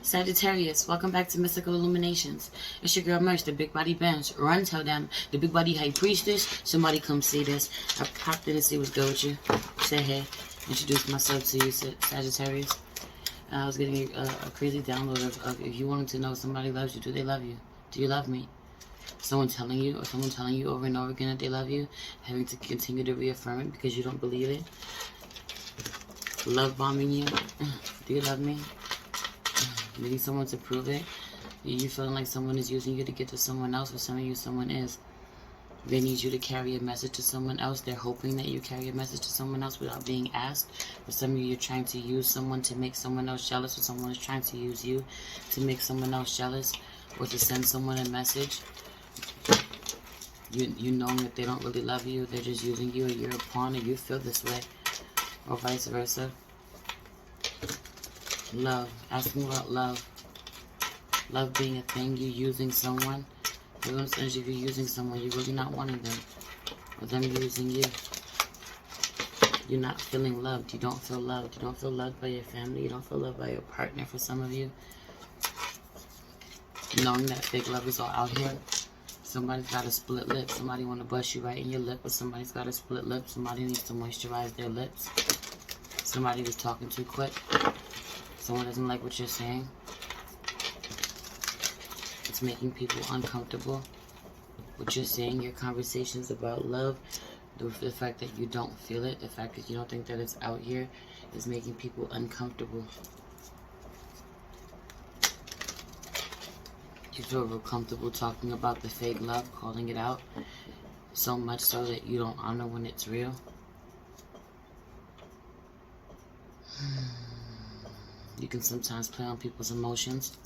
Sagittarius, welcome back to Mystical Illuminations. It's your girl Merch, the Big Body Bench. Run, tell them, the Big Body High Priestess. Somebody come see this. I popped in to see what's good with you. Say hey. Introduce myself to you, Sagittarius. I was getting a crazy download of if you wanted to know if somebody loves you, do they love you? Do you love me? Someone telling you over and over again that they love you, having to continue to reaffirm it because you don't believe it. Love bombing you. Do you love me? Needing someone to prove it. You feeling like someone is using you to get to someone else. For some of you, someone is. They need you to carry a message to someone else. They're hoping that you carry a message to someone else without being asked. For some of you, you're trying to use someone to make someone else jealous. Or someone is trying to use you to make someone else jealous. Or to send someone a message. You knowing that they don't really love you. They're just using you, or you're a pawn, and you feel this way. Or vice versa. Love. Asking about love. Love being a thing. You using someone. You're going to if you're using someone, you're really not wanting them. Or them using you. You're not feeling loved. You don't feel loved. You don't feel loved by your family. You don't feel loved by your partner for some of you. Knowing that fake love is all out here. Somebody's got a split lip. Somebody want to bust you right in your lip. Or somebody's got a split lip. Somebody needs to moisturize their lips. Somebody was talking too quick. Someone doesn't like what you're saying. It's making people uncomfortable. What you're saying, your conversations about love, the fact that you don't feel it, the fact that you don't think that it's out here, is making people uncomfortable. You feel real comfortable talking about the fake love, calling it out, so much so that you don't honor when it's real. You can sometimes play on people's emotions.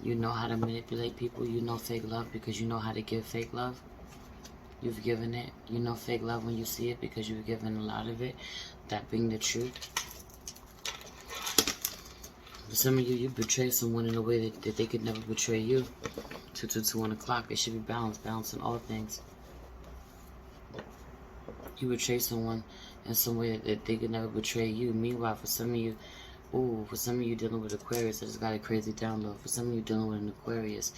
You know how to manipulate people. You know fake love because you know how to give fake love. You've given it. You know fake love when you see it because you've given a lot of it. That being the truth. For some of you, you betray someone in a way that they could never betray you. 1 o'clock. It should be balanced. Balance in all things. You betray someone in some way that they could never betray you. Meanwhile, for some of you, for some of you dealing with Aquarius, I just got a crazy download. For some of you dealing with an Aquarius,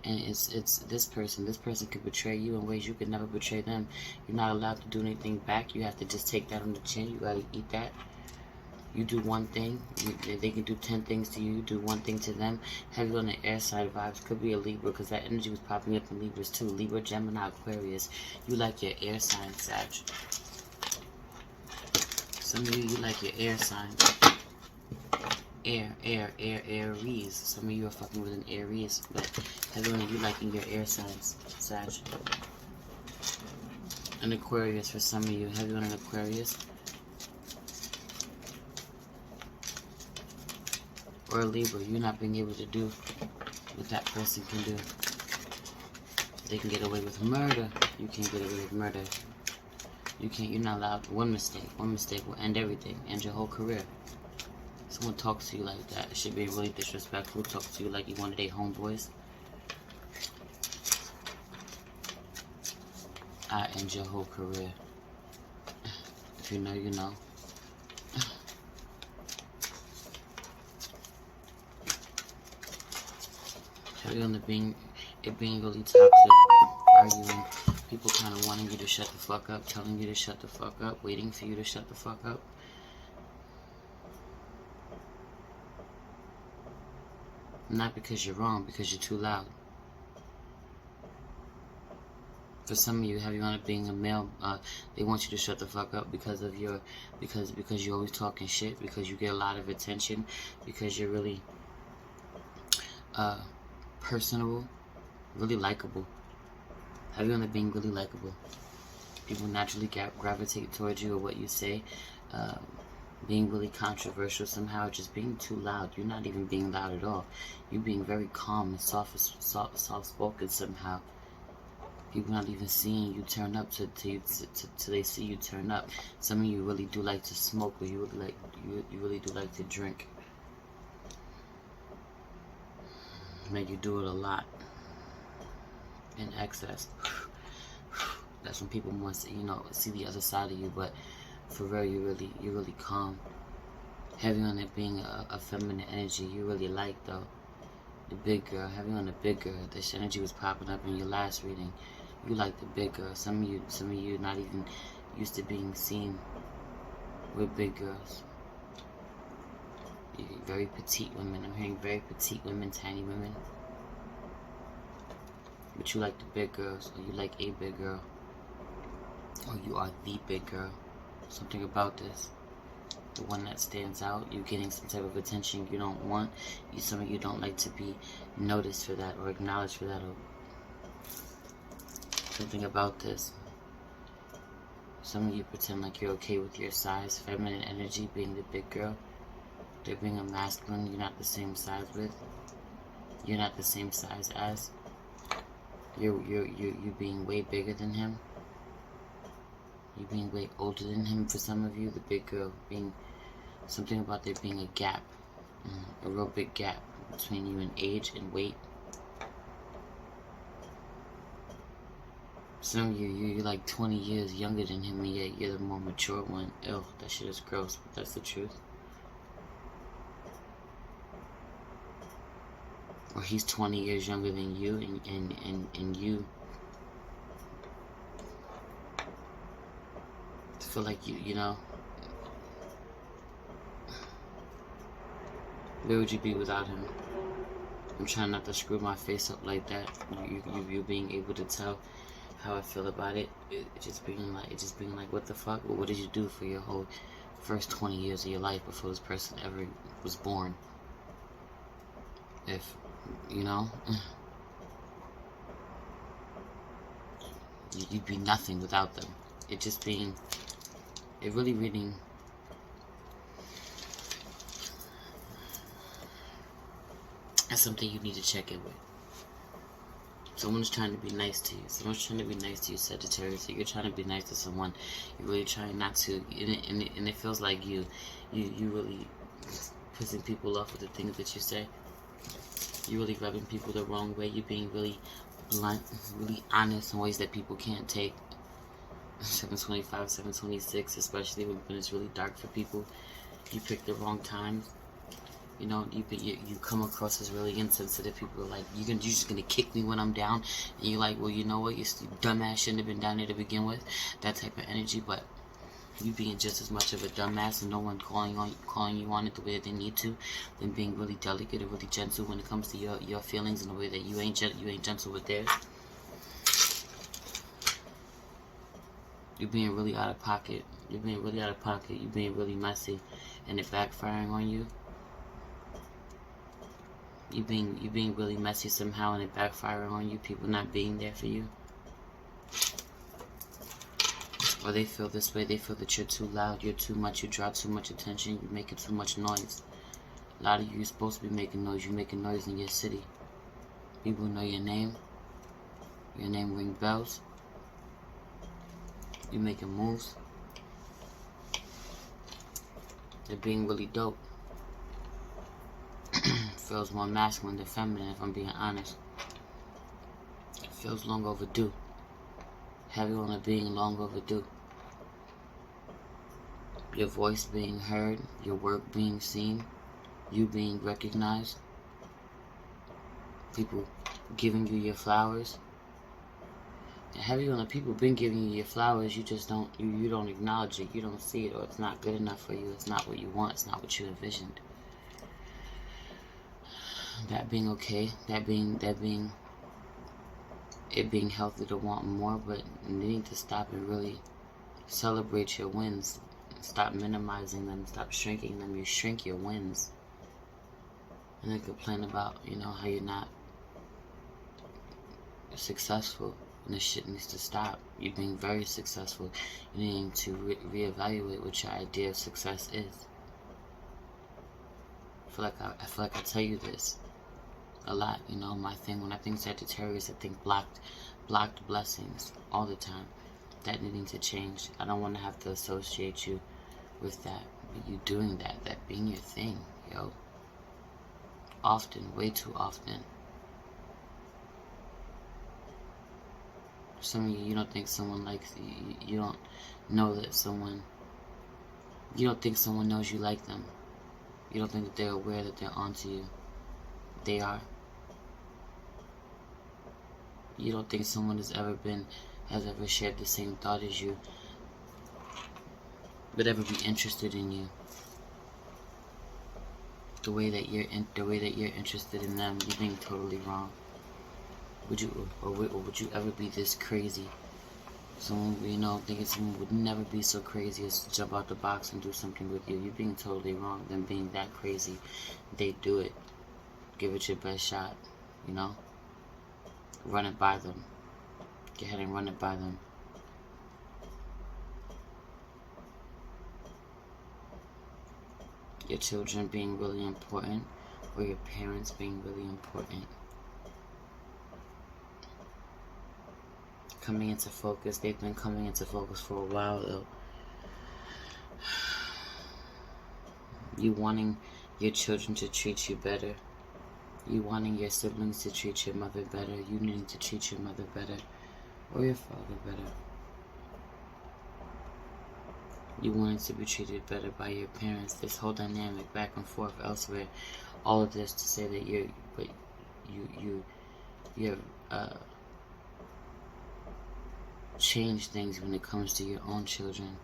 and it's this person. This person could betray you in ways you could never betray them. You're not allowed to do anything back. You have to just take that on the chin. You gotta eat that. You do one thing, they can do 10 things to you. You do one thing to them. Heavy on the air side vibes. Could be a Libra, because that energy was popping up in Libras too. Libra, Gemini, Aquarius. You like your air sign, Sag. Some of you like your air sign. Aries. Some of you are fucking with an Aries, but heavy on you liking your air signs, Sag. An Aquarius for some of you. Heavy on an Aquarius. Or a Libra, you're not being able to do what that person can do. They can get away with murder. You can't get away with murder. You're not allowed. One mistake will end everything, end your whole career. Someone talks to you like that, it should be really disrespectful. Talk to you like you one of their homeboys. I end your whole career. If you know, you know. Heavy on it being really toxic, arguing, people kind of wanting you to shut the fuck up, telling you to shut the fuck up, waiting for you to shut the fuck up. Not because you're wrong, because you're too loud. For some of you, heavy on it being a male, they want you to shut the fuck up because of because you're always talking shit, because you get a lot of attention, because you're really personable, really likable. Heavy on it being really likable. People naturally gravitate towards you or what you say. Being really controversial somehow, just being too loud. You're not even being loud at all. You're being very calm and soft-spoken somehow. People not even seeing you turn up till they see you turn up. Some of you really do like to smoke, or you really do like to drink. Make you do it a lot in excess. That's when people want to, see the other side of you. But For real, you're really calm. Heavy on it being a feminine energy you really like though. The big girl, heavy on the big girl. This energy was popping up in your last reading. You like the big girl. Some of you not even used to being seen with big girls. You're very petite women. I'm hearing very petite women, tiny women. But you like the big girls, or you like a big girl, or you are the big girl. Something about this. The one that stands out. You're getting some type of attention you don't want. Some of you don't like to be noticed for that or acknowledged for that. Or something about this. Some of you pretend like you're okay with your size. Feminine energy being the big girl. There being a masculine you're not the same size with. You're not the same size as. You're being way bigger than him. You're being way older than him for some of you. The big girl being something about there being a gap, a real big gap between you in age and weight. Some of you're like 20 years younger than him, and yet you're the more mature one. Ew, that shit is gross, but that's the truth. Or he's 20 years younger than you, and you feel like you know, where would you be without him? I'm trying not to screw my face up like that. You being able to tell how I feel about it. It just being like, what the fuck? Well, what did you do for your whole first 20 years of your life before this person ever was born? If, you know, you'd be nothing without them. It really reading as something you need to check in with. Someone's trying to be nice to you. Someone's trying to be nice to you, Sagittarius. You're trying to be nice to someone. You're really trying not to. And it feels like you really pissing people off with the things that you say. You're really rubbing people the wrong way. You're being really blunt, really honest in ways that people can't take. 725, 726, especially when it's really dark for people. You pick the wrong times. You know, you come across as really insensitive. People are like, you're just gonna kick me when I'm down, and you're like, well, you know what, you dumbass shouldn't have been down there to begin with. That type of energy. But you being just as much of a dumbass and no one calling you on it the way that they need to, than being really delicate and really gentle when it comes to your feelings in a way that you ain't gentle with theirs. You're being really out of pocket. You're being really out of pocket. You're being really messy, and it backfiring on you. You being really messy somehow, and it backfiring on you. People not being there for you, or they feel this way. They feel that you're too loud. You're too much. You draw too much attention. You're making too much noise. A lot of you are supposed to be making noise. You're making noise in your city. People know your name. Your name ring bells. You're making moves. They're being really dope. Feels more masculine than feminine, if I'm being honest. It feels long overdue. Heavy on it being long overdue. Your voice being heard, your work being seen, you being recognized, people giving you your flowers. And heavy on the people been giving you your flowers, you just don't, you don't acknowledge it, you don't see it, or it's not good enough for you, it's not what you want, it's not what you envisioned. That being okay, it being healthy to want more, but needing to stop and really celebrate your wins. Stop minimizing them, stop shrinking them. You shrink your wins. And then complain about, you know, how you're not successful. And this shit needs to stop. You're being very successful. You need to reevaluate what your idea of success is. I feel like I tell you this a lot, you know. My thing, when I think Sagittarius, I think blocked blessings all the time. That needing to change. I don't want to have to associate you with that, but you doing that being your thing, yo. Often, way too often. Some of you don't think someone likes you. You don't know that someone You don't think someone knows you like them. You don't think that they're aware that they're onto you. They are. You don't think someone has ever shared the same thought as you, would ever be interested in you. The way that you're interested in them, you're being totally wrong. Would you ever be this crazy? Someone, thinking someone would never be so crazy as to jump out the box and do something with you. You're being totally wrong. Them being that crazy, they do it. Give it your best shot, Run it by them. Go ahead and run it by them. Your children being really important, or your parents being really important. Coming into focus. They've been coming into focus for a while, though. You wanting your children to treat you better. You wanting your siblings to treat your mother better. You needing to treat your mother better, or your father better. You wanting to be treated better by your parents. This whole dynamic back and forth elsewhere. All of this to say that you have changed things when it comes to your own children.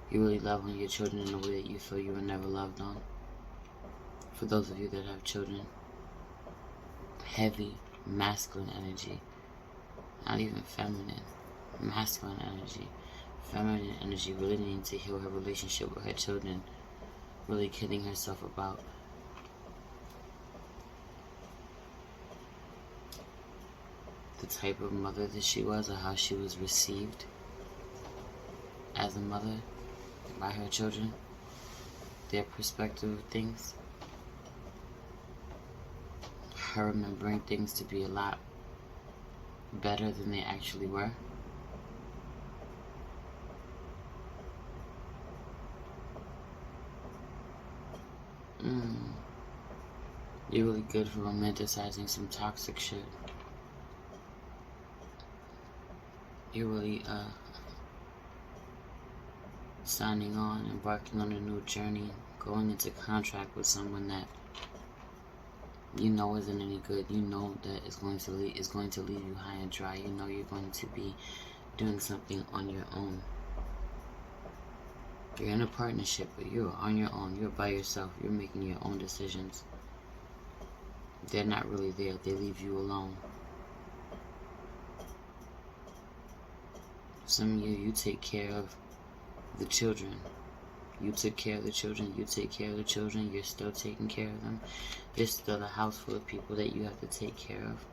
You really love on your children in a way that you feel you were never loved on. For those of you that have children, heavy masculine energy, not even feminine, masculine energy. Feminine energy really needing to heal her relationship with her children, really kidding herself about the type of mother that she was, or how she was received as a mother by her children, their perspective of things, her remembering things to be a lot better than they actually were. You're really good for romanticizing some toxic shit. You're really signing on, embarking on a new journey, going into contract with someone that you know isn't any good. You know that is going to leave you high and dry. You know you're going to be doing something on your own. You're in a partnership, but you're on your own. You're by yourself. You're making your own decisions. They're not really there. They leave you alone. Some of you take care of the children. You took care of the children. You take care of the children. You're still taking care of them. There's still a house full of people that you have to take care of.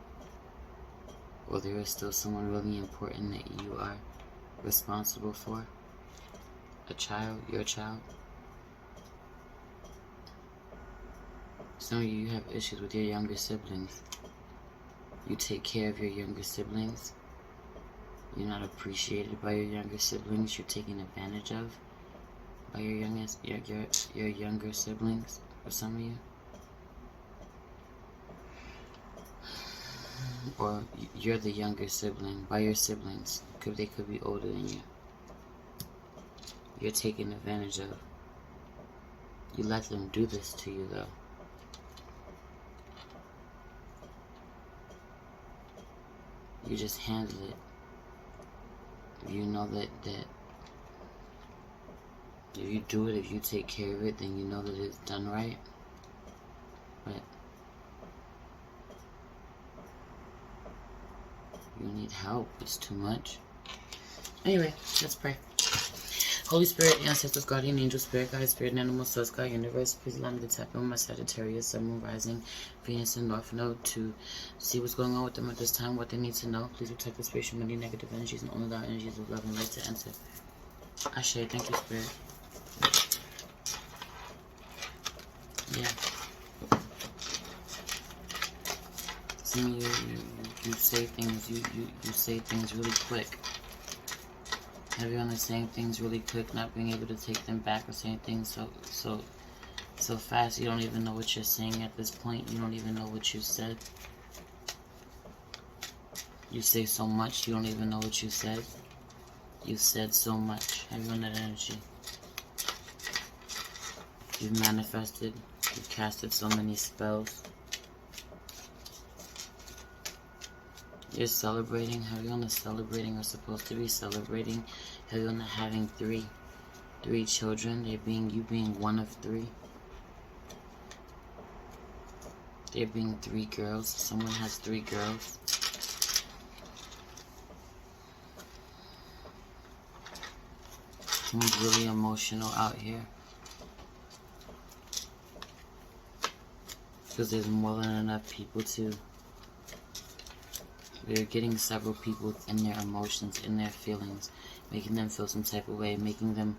Or there is still someone really important that you are responsible for. A child, your child. Some of you have issues with your younger siblings. You take care of your younger siblings. You're not appreciated by your younger siblings. You're taken advantage of by your younger siblings. For some of you, or you're the younger sibling by your siblings. They could be older than you. You're taken advantage of. You let them do this to you, though. You just handle it. You know that if you do it, if you take care of it, then you know that it's done right. But you need help. It's too much. Anyway, let's pray. Holy Spirit, ancestors, guardian angel, spirit guide, spirit animal, source God, universe, please allow me to tap in with my Sagittarius, Sun, Moon, Rising, Venus, and North Node to see what's going on with them at this time, what they need to know. Please protect the spirit from any negative energies and only allow energies of love and light to enter. Ashe, thank you, Spirit. Yeah. Some of you say things, you say things really quick. Everyone is saying things really quick, not being able to take them back, or saying things so fast you don't even know what you're saying at this point. You don't even know what you said. You say so much, you don't even know what you said. You said so much. Everyone, that energy. You've manifested. You've casted so many spells. You're celebrating. Heavy on the celebrating, or supposed to be celebrating. Heavy on the having three children. You being one of three. There being 3 girls. Someone has 3 girls. Someone's really emotional out here. Because there's more than enough people to. They're getting several people in their emotions, in their feelings, making them feel some type of way, making them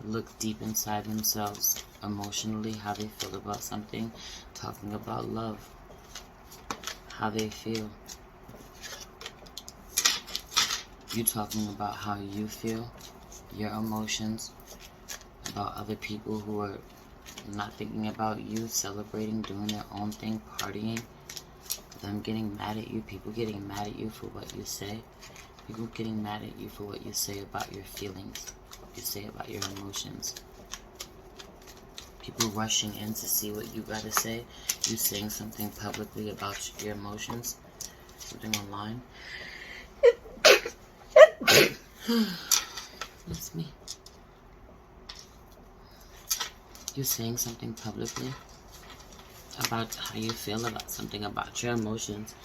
look deep inside themselves emotionally, how they feel about something, talking about love, how they feel. You talking about how you feel, your emotions, about other people who are not thinking about you, celebrating, doing their own thing, partying, them getting mad at you, people getting mad at you for what you say, people getting mad at you for what you say about your feelings, what you say about your emotions, people rushing in to see what you gotta say, you saying something publicly about your emotions, something online. That's me. You saying something publicly about how you feel about something, about your emotions.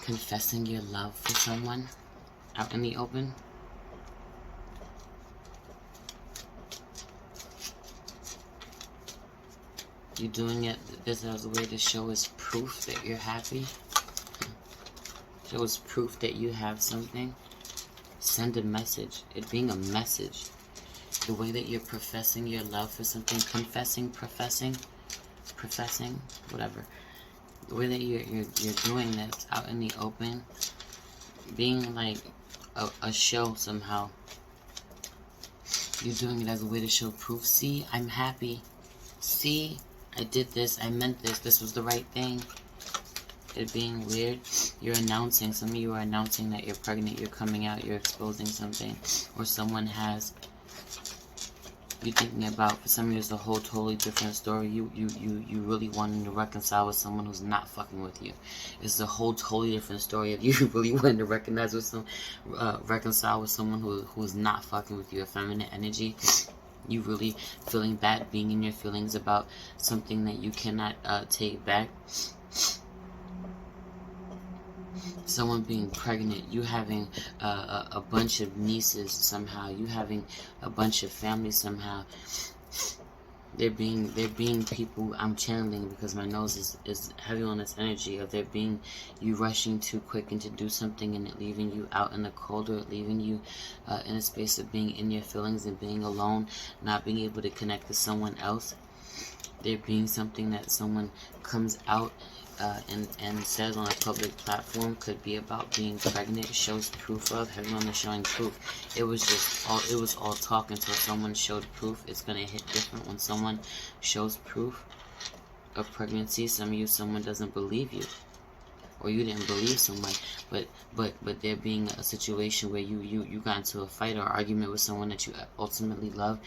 Confessing your love for someone out in the open. You doing it this as a way to show as proof that you're happy. Show as proof that you have something. Send a message. It being a message. The way that you're professing your love for something, confessing, professing, whatever. The way that you're doing this out in the open, being like a show somehow. You're doing it as a way to show proof. See, I'm happy. See, I did this. I meant this. This was the right thing. It being weird. You're announcing. Some of you are announcing that you're pregnant. You're coming out. You're exposing something, or someone has. You're thinking about, for some of you, it's a whole totally different story. You really wanting to reconcile with someone who's not fucking with you. It's a whole totally different story of you really wanting to reconcile with someone who is not fucking with you. A feminine energy. You really feeling bad, being in your feelings about something that you cannot take back. Someone being pregnant, you having a bunch of nieces somehow, you having a bunch of family somehow. There being people, I'm channeling because my nose is heavy on this energy of there being you rushing too quick into do something and it leaving you out in the cold, or leaving you in a space of being in your feelings and being alone, not being able to connect to someone else. There being something that someone comes out and says on a public platform, could be about being pregnant, shows proof of. Everyone is showing proof. It was all talk until someone showed proof. It's gonna hit different when someone shows proof of pregnancy. Some of you, someone doesn't believe you, or you didn't believe someone, but there being a situation where you got into a fight or argument with someone that you ultimately love.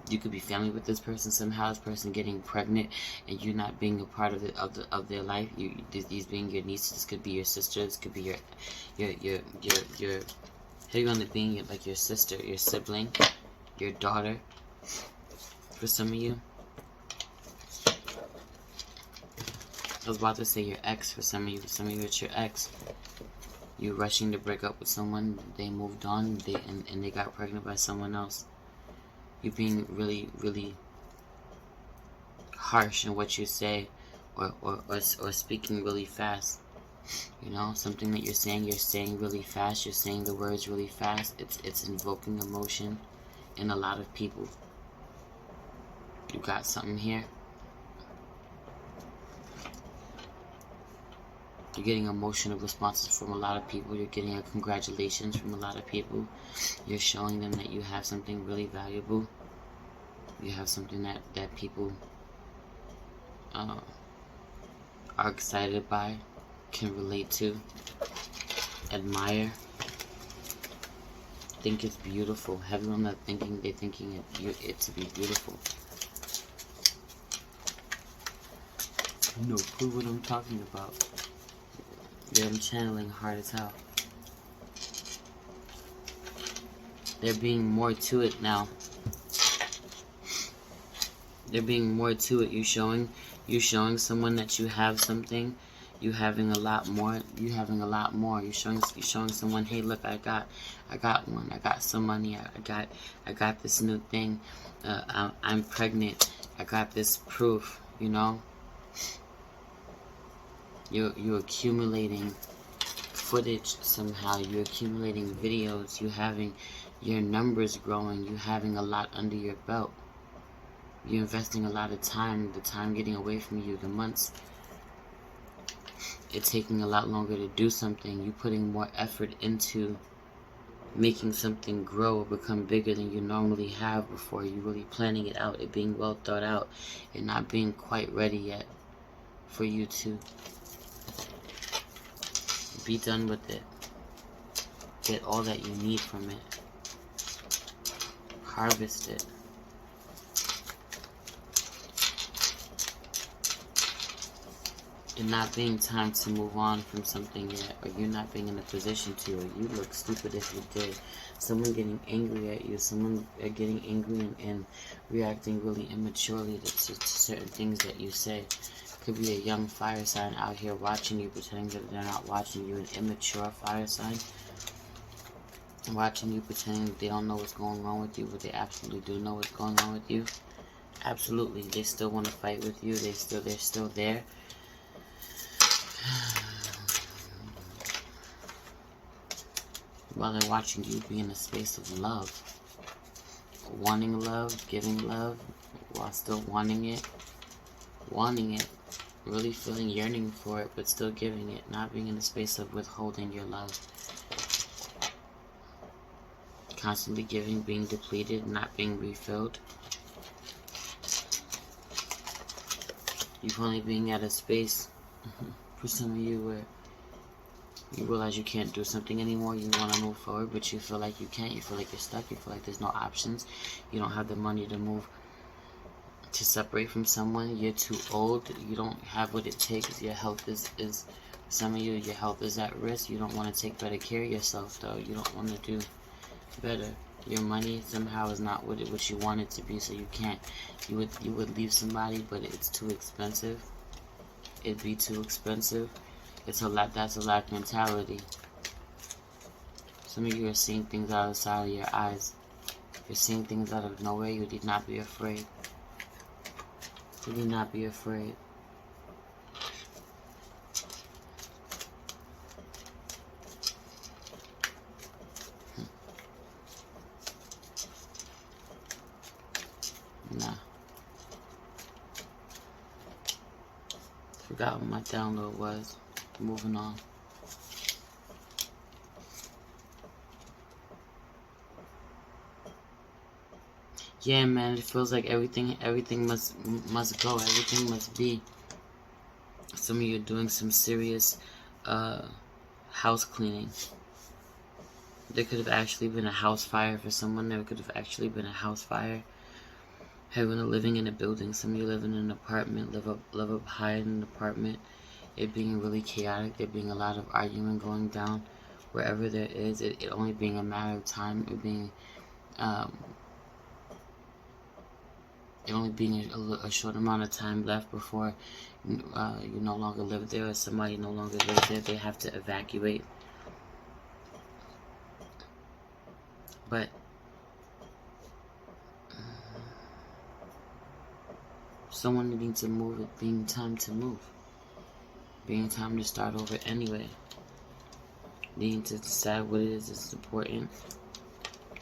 You could be family with this person somehow. This person getting pregnant, and you not being a part of their life. These being your nieces. This could be your sister. This could be your how you want to being like your sister, your sibling, your daughter. For some of you, I was about to say your ex. For some of you, it's your ex. You rushing to break up with someone. They moved on. And they got pregnant by someone else. You being really, really harsh in what you say, or speaking really fast. You know, something that you're saying really fast. You're saying the words really fast. It's invoking emotion in a lot of people. You got something here. You're getting emotional responses from a lot of people. You're getting a congratulations from a lot of people. You're showing them that you have something really valuable. You have something that people are excited by, can relate to, admire. think it's beautiful. Everyone that thinking, they're thinking it to be beautiful. No clue what I'm talking about. Yeah, I'm channeling hard as hell. There being more to it now. There being more to it. You showing someone that you have something. You having a lot more. You having a lot more. You showing someone, hey, look, I got one. I got some money. I got this new thing. I'm pregnant. I got this proof. You know. You're accumulating footage somehow. You're accumulating videos. You having your numbers growing. You having a lot under your belt. You're investing a lot of time. The time getting away from you. The months. It's taking a lot longer to do something. You're putting more effort into making something grow or become bigger than you normally have before. You're really planning it out. It being well thought out. And not being quite ready yet for you to be done with it. Get all that you need from it. Harvest it. And not being time to move on from something yet, or you not being in a position to, or you look stupid if you did. Someone getting angry at you, someone getting angry and reacting really immaturely to certain things that you say. Could be a young fire sign out here watching you, pretending that they're not watching you. An immature fire sign watching you, pretending they don't know what's going on with you, but they absolutely do know what's going on with you. Absolutely, they still want to fight with you. They're still there. While they're watching you be in a space of love, wanting love, giving love, while still wanting it, really feeling yearning for it, but still giving it, not being in a space of withholding your love. Constantly giving, being depleted, not being refilled. You've only being at a space, for some of you, where you realize you can't do something anymore. You want to move forward, but you feel like you can't. You feel like you're stuck. You feel like there's no options. You don't have the money to move, to separate from someone. You're too old. You don't have what it takes. Your health is some of you, your health is at risk. You don't want to take better care of yourself, though. You don't want to do better. Your money somehow is not what you want it to be, so you can't. You would leave somebody, but it's too expensive. It'd be too expensive. It's a lot. That's a lack mentality. Some of you are seeing things out of the side of your eyes. You're seeing things out of nowhere. You need not be afraid. You need not be afraid. Nah. Forgot what my download was. Moving on. Yeah, man, it feels like everything must go. Everything must be. Some of you are doing some serious house cleaning. There could have actually been a house fire for someone. There could have actually been a house fire. Everyone are living in a building. Some of you live in an apartment, live up high in an apartment. It being really chaotic. There being a lot of arguing going down wherever there is. It only being a matter of time. It being it only being a short amount of time left before you no longer live there, or somebody no longer lives there. They have to evacuate. But someone needing to move, it being time to move. Being time to start over anyway. Needing to decide what it is that's important.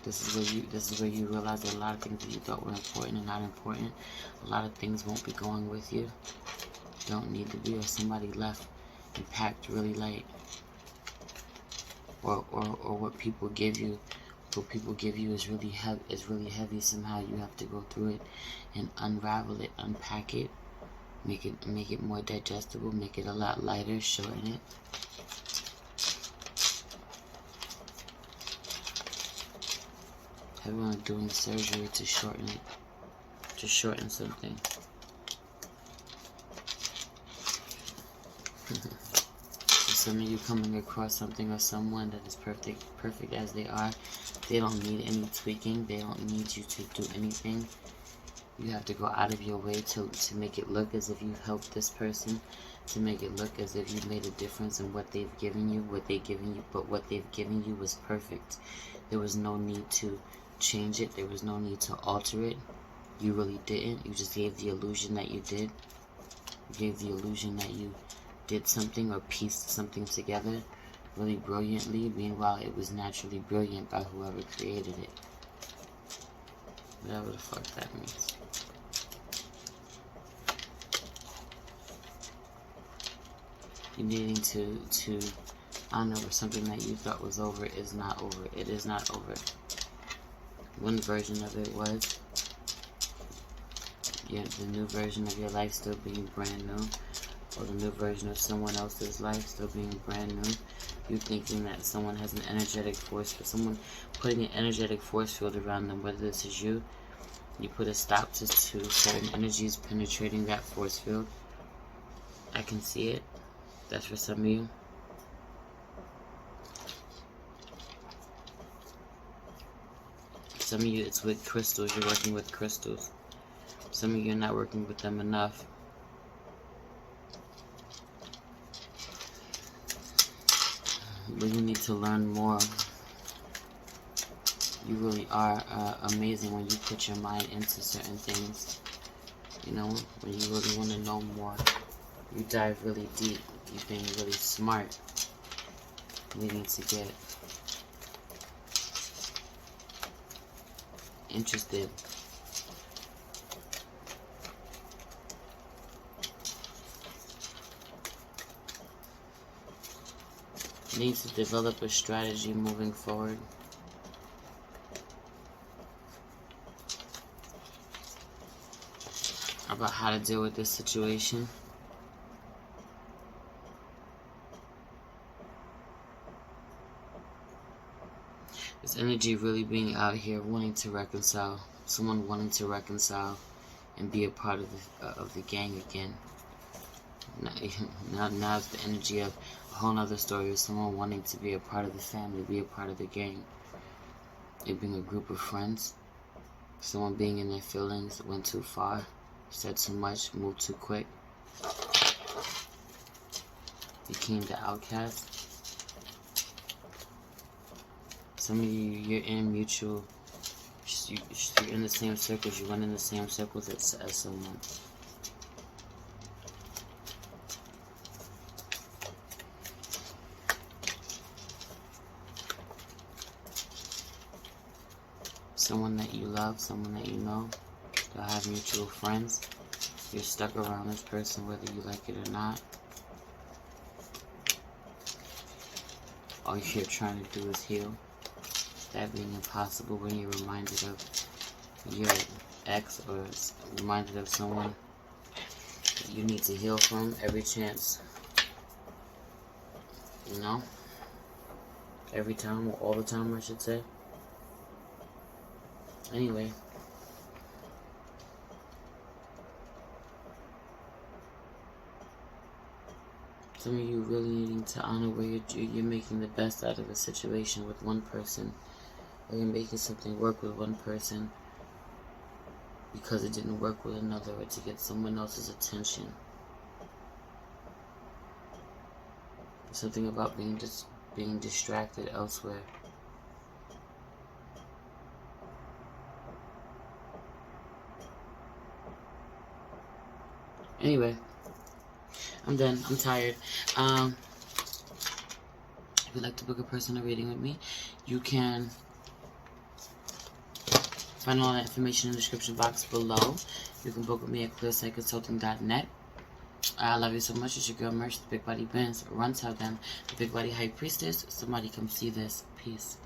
This is where you realize that a lot of things that you thought were important are not important. A lot of things won't be going with you. Don't need to be, or somebody left and packed really light. Or what people give you. What people give you is really heavy. Somehow you have to go through it and unravel it, unpack it, make it more digestible, make it a lot lighter, shorten it. Everyone doing surgery to shorten it. To shorten something. So some of you coming across something or someone that is perfect as they are. They don't need any tweaking. They don't need you to do anything. You have to go out of your way to make it look as if you helped this person, to make it look as if you made a difference in what they've given you, but what they've given you was perfect. There was no need to change it. There was no need to alter it. You really didn't. You just gave the illusion that you did. You gave the illusion that you did something or pieced something together really brilliantly. Meanwhile, it was naturally brilliant by whoever created it. Whatever the fuck that means. You needing to honor something that you thought was over is not over. It is not over. One version of it was. Yeah, the new version of your life still being brand new. Or the new version of someone else's life still being brand new. You thinking that someone has an energetic force, but someone putting an energetic force field around them, whether this is you, you put a stop to certain energies penetrating that force field. I can see it. That's for some of you. Some of you, it's with crystals. You're working with crystals. Some of you are not working with them enough. But you need to learn more. You really are amazing when you put your mind into certain things. You know, when you really want to know more. You dive really deep. You're being really smart. Leading to get interested. Need to develop a strategy moving forward. About how to deal with this situation. This energy really being out here wanting to reconcile. Someone wanting to reconcile and be a part of the gang again. Now it's the energy of a whole other story of someone wanting to be a part of the family, be a part of the gang. It being a group of friends. Someone being in their feelings, went too far, said too much, moved too quick. Became the outcast. Some of you, you're in mutual, you're in the same circles, you went in the same circles as someone. Someone that you love, someone that you know, you'll have mutual friends. You're stuck around this person whether you like it or not. All you're trying to do is heal. That being impossible when you're reminded of your ex or reminded of someone that you need to heal from every chance. You know? Every time, or all the time I should say. Anyway. Some of you really needing to honor where you're making the best out of a situation with one person. Or you're making something work with one person because it didn't work with another, or to get someone else's attention. Something about being distracted elsewhere. Anyway, I'm done. I'm tired. If you'd like to book a personal reading with me, you can find all that information in the description box below. You can book with me at clearsightconsulting.net. I love you so much. It's your girl Merch, the Big Body Benz. Run tell them, the Big Body High Priestess. Somebody come see this. Peace.